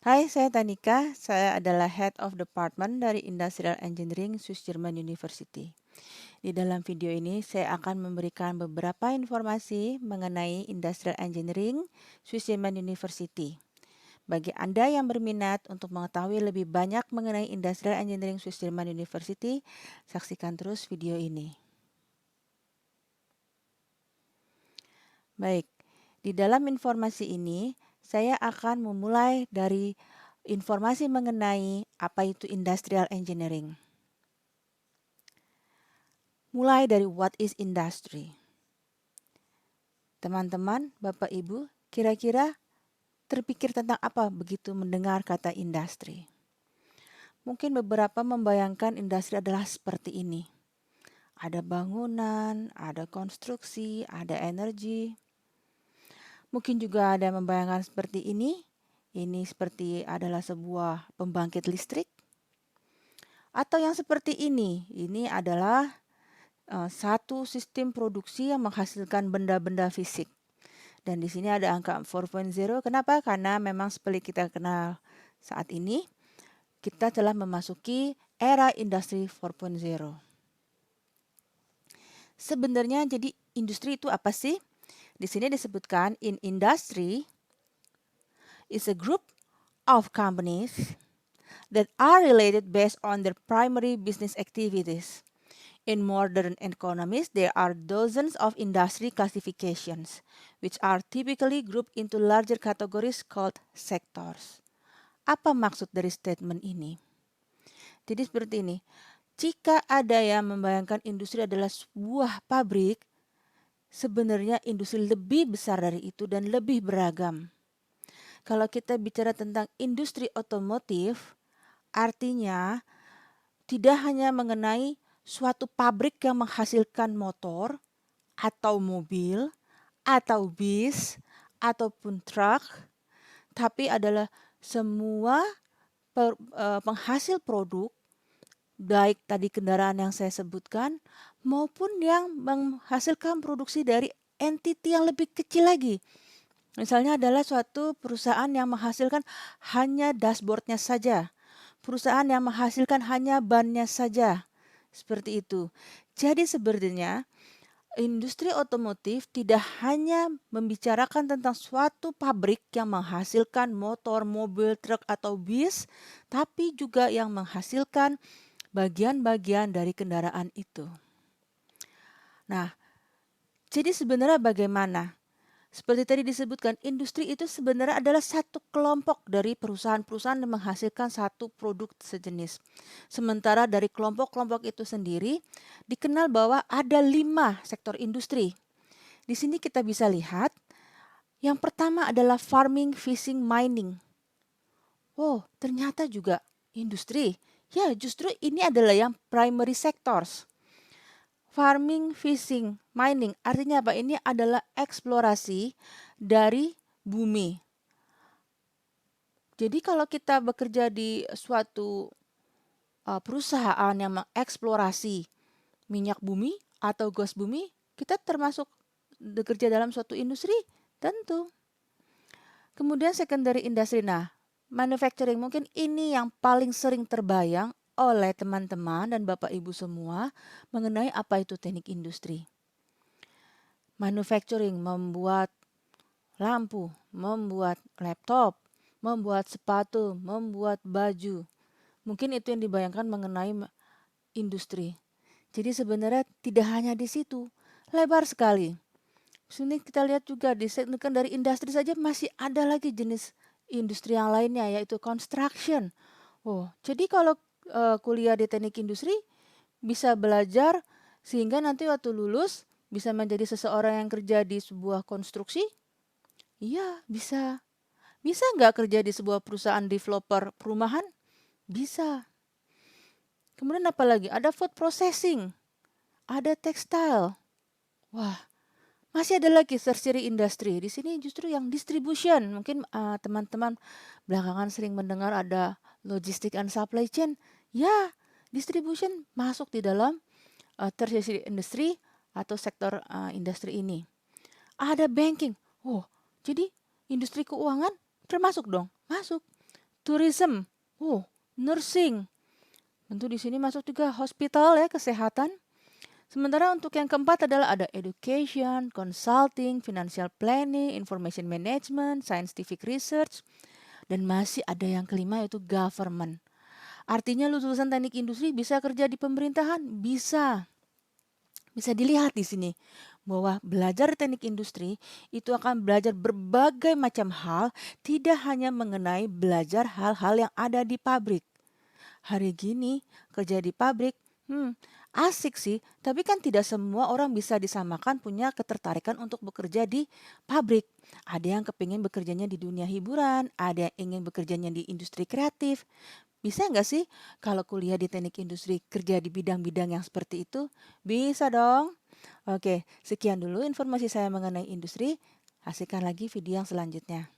Hai, saya Tanika. Saya adalah Head of Department dari Industrial Engineering Swiss German University. Di dalam video ini, saya akan memberikan beberapa informasi mengenai Industrial Engineering Swiss German University. Bagi Anda yang berminat untuk mengetahui lebih banyak mengenai Industrial Engineering Swiss German University, saksikan terus video ini. Baik, di dalam informasi ini, saya akan memulai dari informasi mengenai apa itu Industrial Engineering. Mulai dari what is industry. Teman-teman, Bapak Ibu, kira-kira terpikir tentang apa begitu mendengar kata industri? Mungkin beberapa membayangkan industri adalah seperti ini. Ada bangunan, ada konstruksi, ada energi. Mungkin juga ada yang membayangkan seperti ini. Ini seperti adalah sebuah pembangkit listrik. Atau yang seperti ini adalah satu sistem produksi yang menghasilkan benda-benda fisik. Dan di sini ada angka 4.0. Kenapa? Karena memang seperti kita kenal saat ini, kita telah memasuki era industri 4.0. Sebenarnya jadi industri itu apa sih? Di sini disebutkan in industry is a group of companies that are related based on their primary business activities. In modern economies, there are dozens of industry classifications, which are typically grouped into larger categories called sectors. Apa maksud dari statement ini? Jadi seperti ini, jika ada yang membayangkan industri adalah sebuah pabrik, sebenarnya industri lebih besar dari itu dan lebih beragam. Kalau kita bicara tentang industri otomotif, artinya tidak hanya mengenai suatu pabrik yang menghasilkan motor atau mobil atau bis ataupun truk, tapi adalah semua penghasil produk, baik tadi kendaraan yang saya sebutkan maupun yang menghasilkan produksi dari entiti yang lebih kecil lagi. Misalnya adalah suatu perusahaan yang menghasilkan hanya dashboardnya saja, perusahaan yang menghasilkan hanya bannya saja. Seperti itu. Jadi sebenarnya industri otomotif tidak hanya membicarakan tentang suatu pabrik yang menghasilkan motor, mobil, truk, atau bis, tapi juga yang menghasilkan bagian-bagian dari kendaraan itu. Nah, jadi sebenarnya bagaimana? Seperti tadi disebutkan, industri itu sebenarnya adalah satu kelompok dari perusahaan-perusahaan yang menghasilkan satu produk sejenis. Sementara dari kelompok-kelompok itu sendiri, dikenal bahwa ada 5 sektor industri. Di sini kita bisa lihat, yang pertama adalah farming, fishing, mining. Oh, ternyata juga industri. Ya, justru ini adalah yang primary sectors. Farming, fishing, mining, artinya apa? Ini adalah eksplorasi dari bumi. Jadi kalau kita bekerja di suatu perusahaan yang mengeksplorasi minyak bumi atau gas bumi, kita termasuk bekerja dalam suatu industri? Tentu. Kemudian secondary industry. Nah, manufacturing mungkin ini yang paling sering terbayang oleh teman-teman dan Bapak Ibu semua mengenai apa itu teknik industri. Manufacturing membuat lampu, membuat laptop, membuat sepatu, membuat baju. Mungkin itu yang dibayangkan mengenai industri. Jadi sebenarnya tidak hanya di situ, lebar sekali. Sini kita lihat juga di segmen dari industri saja masih ada lagi jenis industri yang lainnya yaitu construction. Oh, jadi kalau kuliah di teknik industri bisa belajar sehingga nanti waktu lulus bisa menjadi seseorang yang kerja di sebuah konstruksi? Iya, bisa. Bisa nggak kerja di sebuah perusahaan developer perumahan? Bisa. Kemudian apa lagi? Ada food processing, ada tekstil. Wah, masih ada lagi tertiary industry. Di sini justru yang distribution. Mungkin teman-teman belakangan sering mendengar ada logistik and supply chain. Ya, distribution masuk di dalam tertiary industry atau sektor industri ini. Ada banking. Oh, jadi industri keuangan termasuk dong? Masuk. tourism, nursing. Tentu di sini masuk juga hospital ya, kesehatan. Sementara untuk yang keempat adalah ada education, consulting, financial planning, information management, scientific research, dan masih ada yang kelima yaitu government. Artinya lulusan teknik industri bisa kerja di pemerintahan? Bisa. Bisa dilihat di sini bahwa belajar teknik industri itu akan belajar berbagai macam hal, tidak hanya mengenai belajar hal-hal yang ada di pabrik. Hari gini kerja di pabrik, asik sih, tapi kan tidak semua orang bisa disamakan punya ketertarikan untuk bekerja di pabrik. Ada yang kepingin bekerjanya di dunia hiburan, ada yang ingin bekerjanya di industri kreatif. Bisa nggak sih kalau kuliah di teknik industri kerja di bidang-bidang yang seperti itu? Bisa dong. Oke, sekian dulu informasi saya mengenai industri. Saksikan lagi video yang selanjutnya.